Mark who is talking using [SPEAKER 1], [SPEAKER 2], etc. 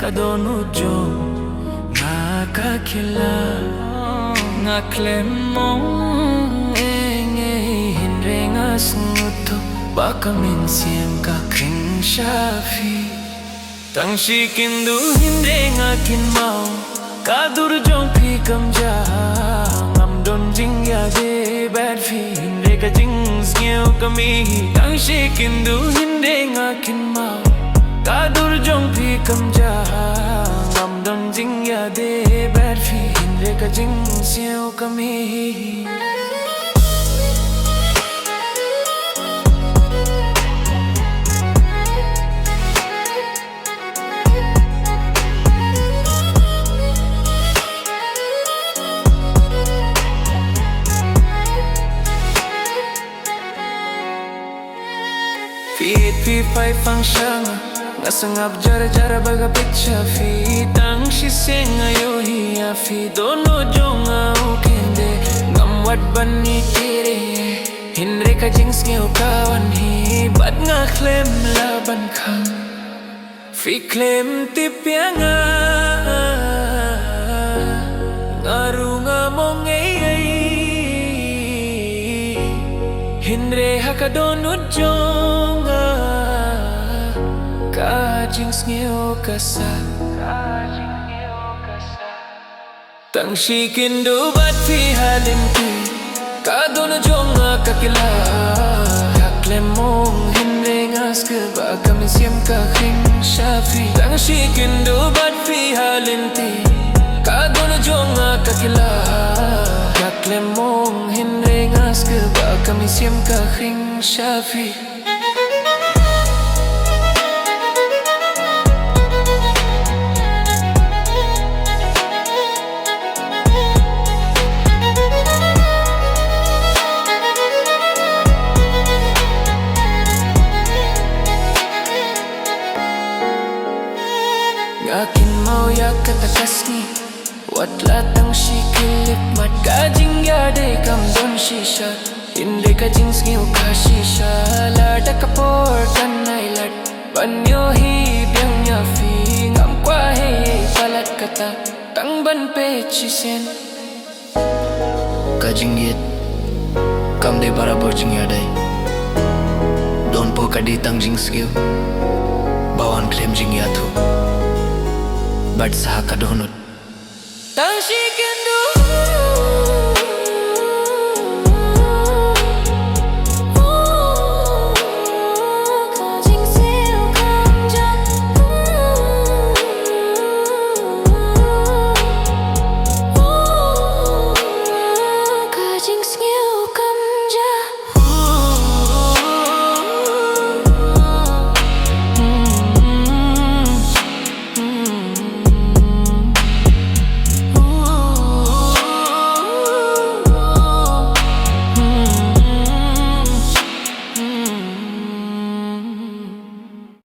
[SPEAKER 1] kadonu jo ngaka khila ngaklem mong enge hinrenga snuto bakamin siem ka kring shafi tangshi Kynduh hinrenga kin mau kadur jong phi kam ja ngam don jing ya de bad fi hinre ka jing skill kami tangshi Kynduh hinrenga kin mau kadur jong phi kam ja ngam don jing ya de bad fi hinre ka jing skill kami Fi function ngasangap jara baga picture fi tang shi senga yo hi fi dono jonga ukende ngam wat bani tire hinre ka jings ngeu kawan hi bat nga klem la ban kham fi klem ti pianga ngarunga mong hinre hakadonu jonga kajing ngeo kasa tangshi Kynduh bat fi halimti kadonu jonga kakila haklem mong hinre ngas ke bakam siem ka khing shafi tangshi Kynduh bat fi halimti kadonu jonga kakila haklem mong hinre ngas ke bakam siem ka khing shafi Akin mau ya katakas ni wat latang shi kilip mat kajing ya de kam don shisha inde kajing skill ka shisha la da kapor kan nailat banyo hi byang ya fi ngam kwa he salat kata tang ban pe chisen
[SPEAKER 2] kajing yet kam de barabar jing ya dai don po kadi tang jing skill bawan claim jing ya thu but sah kadonut
[SPEAKER 1] tangshi Kynduh